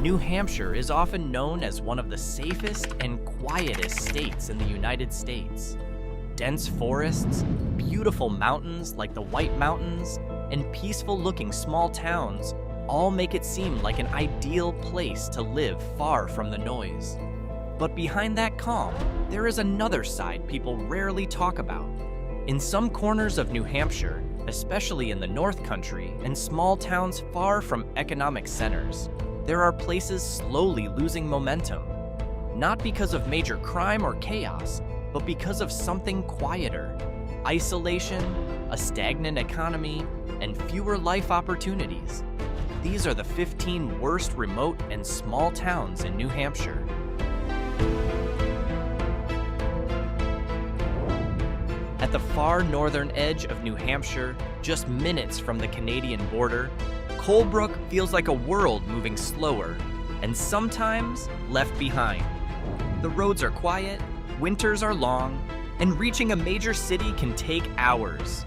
New Hampshire is often known as one of the safest and quietest states in the United States. Dense forests, beautiful mountains like the White Mountains, and peaceful-looking small towns all make it seem like an ideal place to live far from the noise. But behind that calm, there is another side people rarely talk about. In some corners of New Hampshire, especially in the North Country and small towns far from economic centers, there are places slowly losing momentum. Not because of major crime or chaos, but because of something quieter: isolation, a stagnant economy, and fewer life opportunities. These are the 15 worst remote and small towns in New Hampshire. At the far northern edge of New Hampshire, just minutes from the Canadian border, Colebrook feels like a world moving slower, and sometimes left behind. The roads are quiet, winters are long, and reaching a major city can take hours.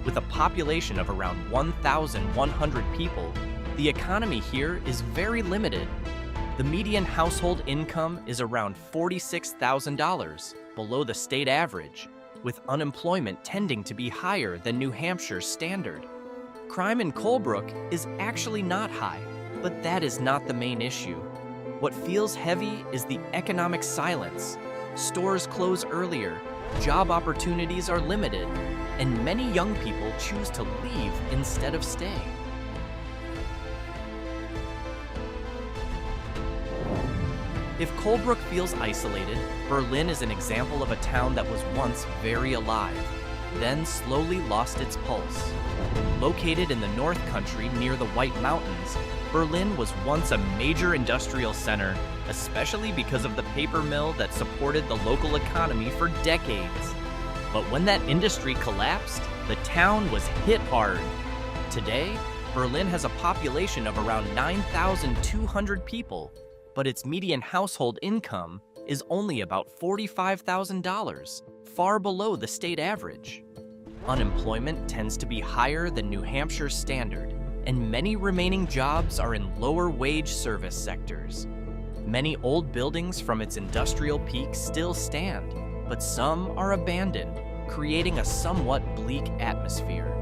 With a population of around 1,100 people, the economy here is very limited. The median household income is around $46,000, below the state average, with unemployment tending to be higher than New Hampshire's standard. Crime in Colebrook is actually not high, but that is not the main issue. What feels heavy is the economic silence. Stores close earlier, job opportunities are limited, and many young people choose to leave instead of stay. If Colebrook feels isolated, Berlin is an example of a town that was once very alive, then slowly lost its pulse. Located in the North Country near the White Mountains, Berlin was once a major industrial center, especially because of the paper mill that supported the local economy for decades. But when that industry collapsed, the town was hit hard. Today, Berlin has a population of around 9,200 people, but its median household income is only about $45,000, far below the state average. Unemployment tends to be higher than New Hampshire's standard, and many remaining jobs are in lower-wage service sectors. Many old buildings from its industrial peak still stand, but some are abandoned, creating a somewhat bleak atmosphere.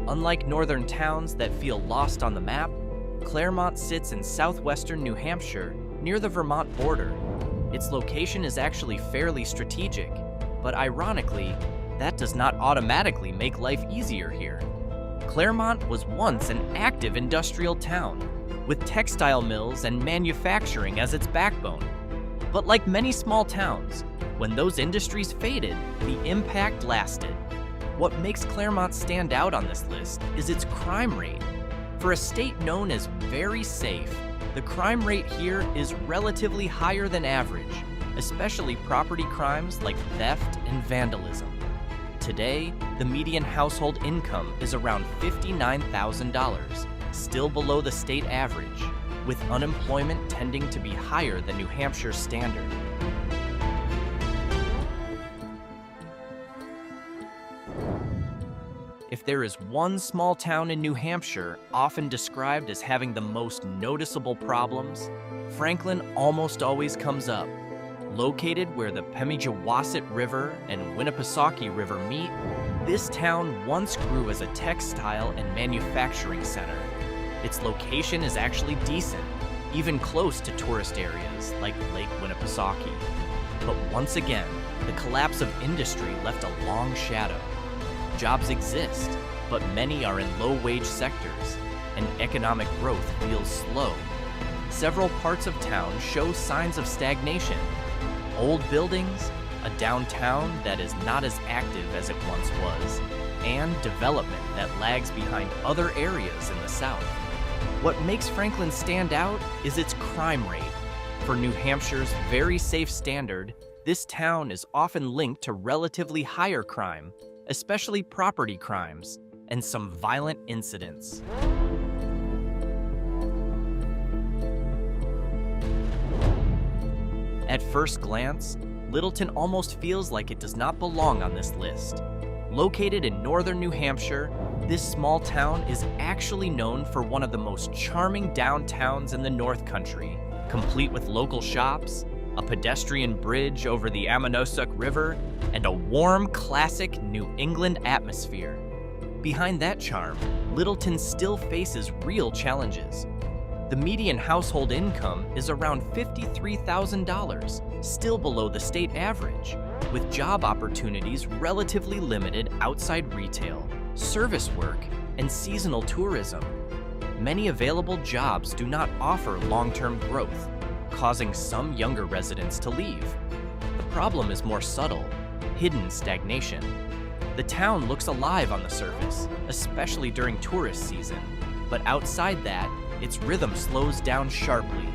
Unlike northern towns that feel lost on the map, Claremont sits in southwestern New Hampshire near the Vermont border. Its location is actually fairly strategic, but ironically, that does not automatically make life easier here. Claremont was once an active industrial town, with textile mills and manufacturing as its backbone. But like many small towns, when those industries faded, the impact lasted. What makes Claremont stand out on this list is its crime rate. For a state known as very safe, the crime rate here is relatively higher than average, especially property crimes like theft and vandalism. Today, the median household income is around $59,000, still below the state average, with unemployment tending to be higher than New Hampshire's standard. If there is one small town in New Hampshire often described as having the most noticeable problems, Franklin almost always comes up. Located where the Pemigewasset River and Winnipesaukee River meet, this town once grew as a textile and manufacturing center. Its location is actually decent, even close to tourist areas like Lake Winnipesaukee. But once again, the collapse of industry left a long shadow. Jobs exist, but many are in low-wage sectors, and economic growth feels slow. Several parts of town show signs of stagnation. Old buildings, a downtown that is not as active as it once was, and development that lags behind other areas in the south. What makes Franklin stand out is its crime rate. For New Hampshire's very safe standard, this town is often linked to relatively higher crime, especially property crimes, and some violent incidents. At first glance, Littleton almost feels like it does not belong on this list. Located in northern New Hampshire, This small town is actually known for one of the most charming downtowns in the North Country, complete with local shops, a pedestrian bridge over the Ammonoosuc River, and a warm, classic New England atmosphere. Behind that charm, Littleton still faces real challenges. The median household income is around $53,000, still below the state average, with job opportunities relatively limited outside retail, service work, and seasonal tourism. Many available jobs do not offer long-term growth, causing some younger residents to leave. The problem is more subtle, hidden stagnation. The town looks alive on the surface, especially during tourist season, but outside that, its rhythm slows down sharply.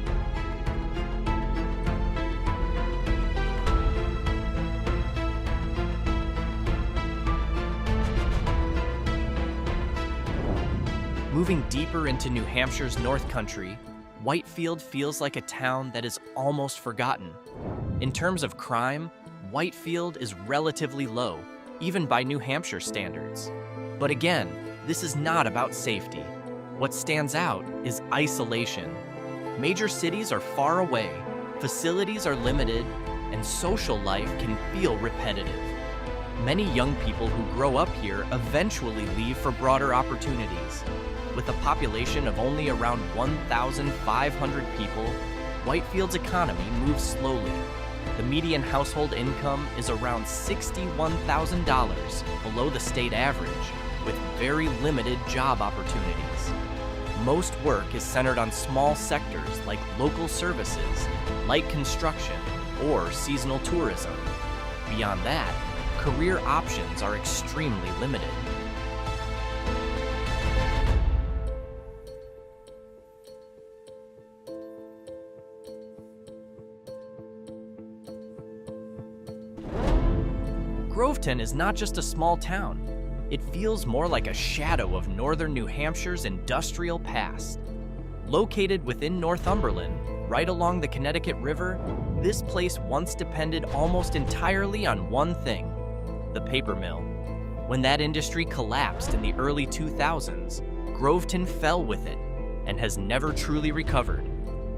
Moving deeper into New Hampshire's North Country, Whitefield feels like a town that is almost forgotten. In terms of crime, Whitefield is relatively low, even by New Hampshire standards. But again, this is not about safety. What stands out is isolation. Major cities are far away, facilities are limited, and social life can feel repetitive. Many young people who grow up here eventually leave for broader opportunities. With a population of only around 1,500 people, Whitefield's economy moves slowly. The median household income is around $61,000, below the state average, with very limited job opportunities. Most work is centered on small sectors like local services, light construction, or seasonal tourism. Beyond that, career options are extremely limited. Groveton is not just a small town. It feels more like a shadow of northern New Hampshire's industrial past. Located within Northumberland, right along the Connecticut River, this place once depended almost entirely on one thing: the paper mill. When that industry collapsed in the early 2000s, Groveton fell with it and has never truly recovered.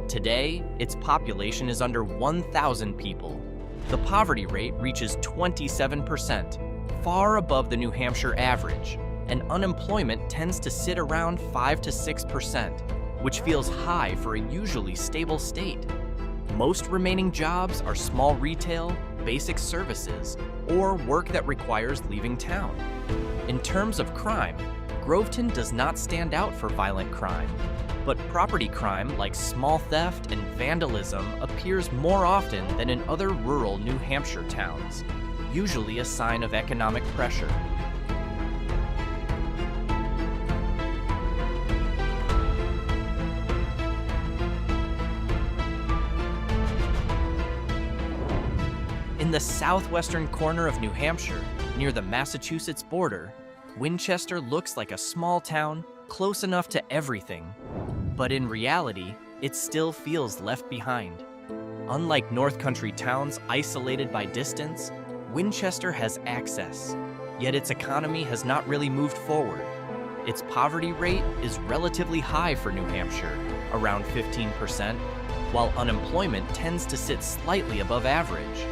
Today, its population is under 1,000 people. The poverty rate reaches 27%, far above the New Hampshire average, and unemployment tends to sit around 5 to 6%, which feels high for a usually stable state. Most remaining jobs are small retail, basic services, or work that requires leaving town. In terms of crime, Groveton does not stand out for violent crime, but property crime like small theft and vandalism appears more often than in other rural New Hampshire towns, usually a sign of economic pressure. In the southwestern corner of New Hampshire, near the Massachusetts border, Winchester looks like a small town, close enough to everything. But in reality, it still feels left behind. Unlike North Country towns isolated by distance, Winchester has access, yet its economy has not really moved forward. Its poverty rate is relatively high for New Hampshire, around 15%, while unemployment tends to sit slightly above average.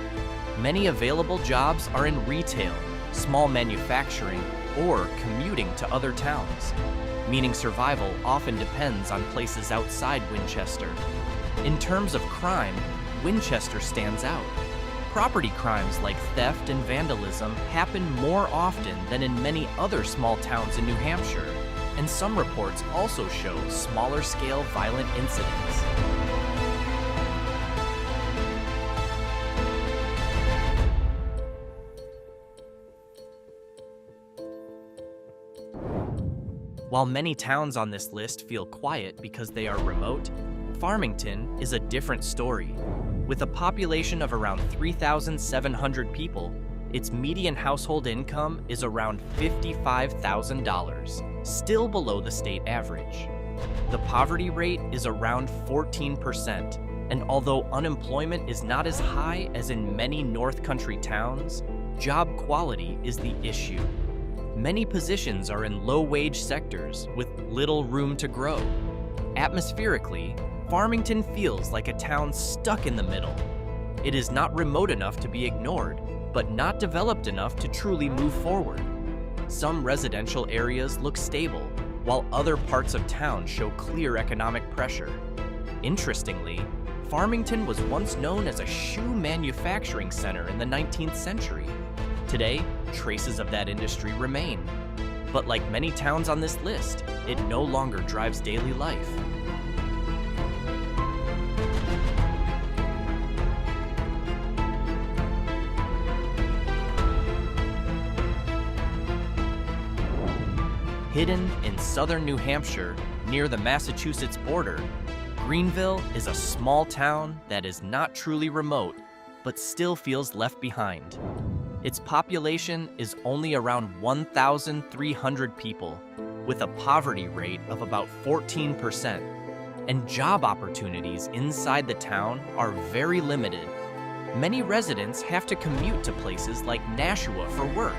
Many available jobs are in retail, small manufacturing, or commuting to other towns, meaning survival often depends on places outside Winchester. In terms of crime, Winchester stands out. Property crimes like theft and vandalism happen more often than in many other small towns in New Hampshire, and some reports also show smaller-scale violent incidents. While many towns on this list feel quiet because they are remote, Farmington is a different story. With a population of around 3,700 people, its median household income is around $55,000, still below the state average. The poverty rate is around 14%, and although unemployment is not as high as in many North Country towns, job quality is the issue. Many positions are in low-wage sectors with little room to grow. Atmospherically, Farmington feels like a town stuck in the middle. It is not remote enough to be ignored, but not developed enough to truly move forward. Some residential areas look stable, while other parts of town show clear economic pressure. Interestingly, Farmington was once known as a shoe manufacturing center in the 19th century. Today, traces of that industry remain. But like many towns on this list, it no longer drives daily life. Hidden in southern New Hampshire, near the Massachusetts border, Greenville is a small town that is not truly remote, but still feels left behind. Its population is only around 1,300 people, with a poverty rate of about 14%, and job opportunities inside the town are very limited. Many residents have to commute to places like Nashua for work,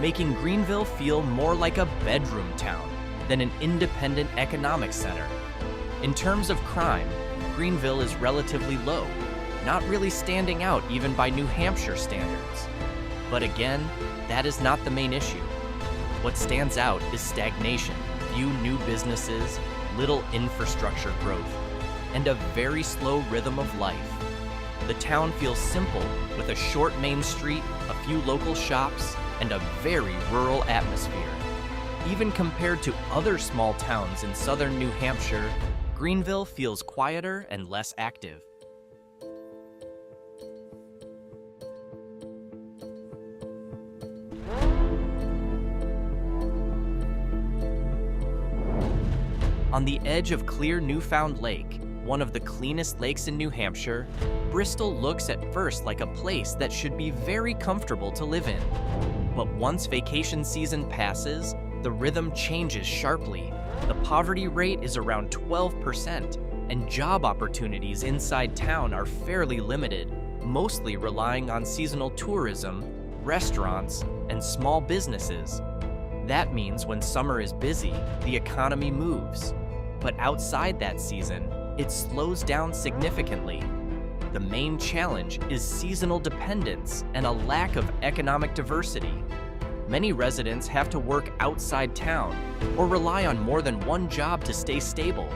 making Greenville feel more like a bedroom town than an independent economic center. In terms of crime, Greenville is relatively low, not really standing out even by New Hampshire standards. But again, that is not the main issue. What stands out is stagnation, few new businesses, little infrastructure growth, and a very slow rhythm of life. The town feels simple, with a short main street, a few local shops, and a very rural atmosphere. Even compared to other small towns in southern New Hampshire, Greenville feels quieter and less active. On the edge of clear Newfound Lake, one of the cleanest lakes in New Hampshire, Bristol looks at first like a place that should be very comfortable to live in. But once vacation season passes, the rhythm changes sharply. The poverty rate is around 12%, and job opportunities inside town are fairly limited, mostly relying on seasonal tourism, restaurants, and small businesses. That means when summer is busy, the economy moves. But outside that season, it slows down significantly. The main challenge is seasonal dependence and a lack of economic diversity. Many residents have to work outside town or rely on more than one job to stay stable.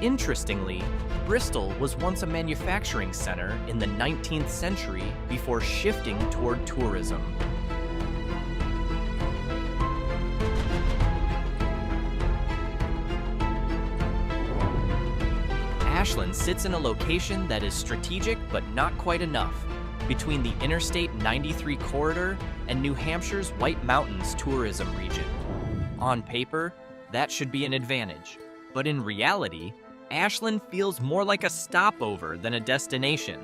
Interestingly, Bristol was once a manufacturing center in the 19th century before shifting toward tourism. Ashland sits in a location that is strategic but not quite enough, between the Interstate 93 corridor and New Hampshire's White Mountains tourism region. On paper, that should be an advantage, but in reality, Ashland feels more like a stopover than a destination.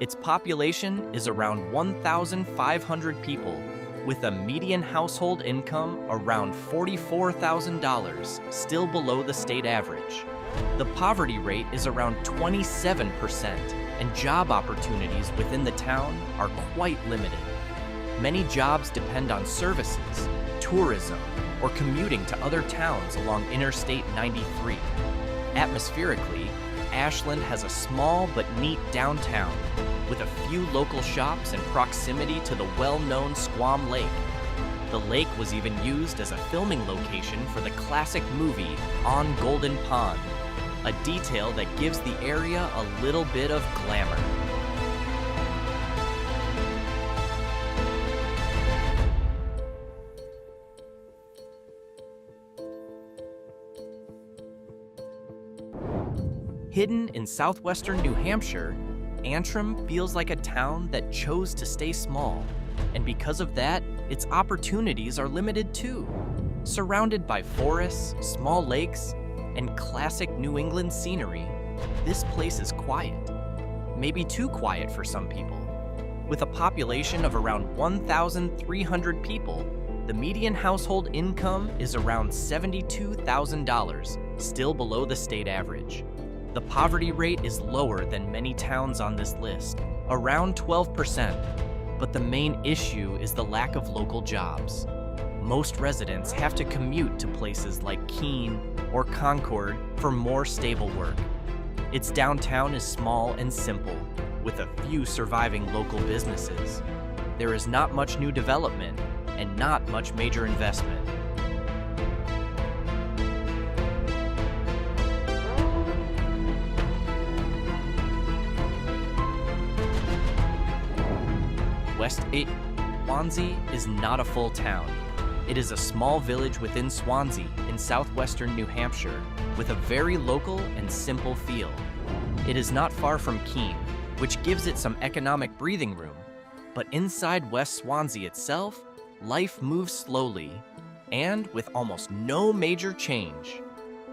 Its population is around 1,500 people, with a median household income around $44,000, still below the state average. The poverty rate is around 27%, and job opportunities within the town are quite limited. Many jobs depend on services, tourism, or commuting to other towns along Interstate 93. Atmospherically, Ashland has a small but neat downtown, with a few local shops and proximity to the well-known Squam Lake. The lake was even used as a filming location for the classic movie On Golden Pond, a detail that gives the area a little bit of glamour. Hidden in southwestern New Hampshire, Antrim feels like a town that chose to stay small, and because of that, its opportunities are limited too. Surrounded by forests, small lakes, and classic New England scenery, this place is quiet. Maybe too quiet for some people. With a population of around 1,300 people, the median household income is around $72,000, still below the state average. The poverty rate is lower than many towns on this list, around 12%, but the main issue is the lack of local jobs. Most residents have to commute to places like Keene or Concord for more stable work. Its downtown is small and simple, with a few surviving local businesses. There is not much new development and not much major investment. Swanzey is not a full town. It is a small village within Swanzey in southwestern New Hampshire with a very local and simple feel. It is not far from Keene, which gives it some economic breathing room. But inside West Swanzey itself, life moves slowly and with almost no major change.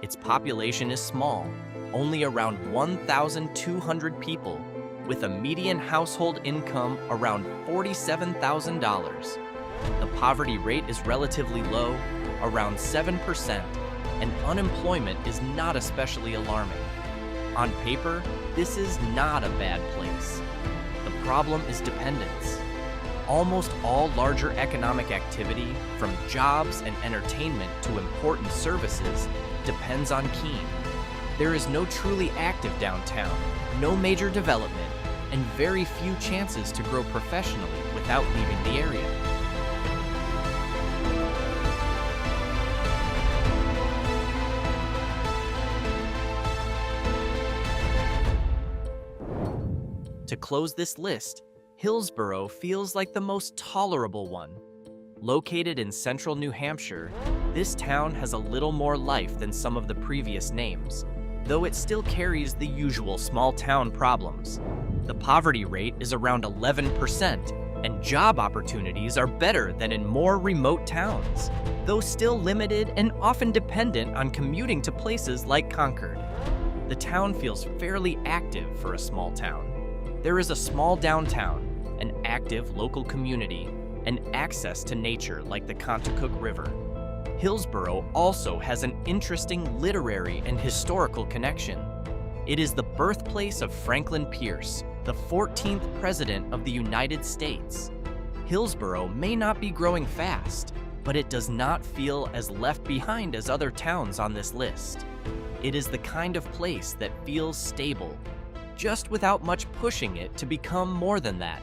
Its population is small, only around 1,200 people, with a median household income around $47,000. The poverty rate is relatively low, around 7%, and unemployment is not especially alarming. On paper, this is not a bad place. The problem is dependence. Almost all larger economic activity, from jobs and entertainment to important services, depends on Keene. There is no truly active downtown, no major development, and very few chances to grow professionally without leaving the area. To close this list, Hillsboro feels like the most tolerable one. Located in central New Hampshire, this town has a little more life than some of the previous names, though it still carries the usual small town problems. The poverty rate is around 11%, and job opportunities are better than in more remote towns, though still limited and often dependent on commuting to places like Concord. The town feels fairly active for a small town. There is a small downtown, an active local community, and access to nature like the Contoocook River. Hillsboro also has an interesting literary and historical connection. It is the birthplace of Franklin Pierce, the 14th President of the United States. Hillsboro may not be growing fast, but it does not feel as left behind as other towns on this list. It is the kind of place that feels stable, just without much pushing it to become more than that.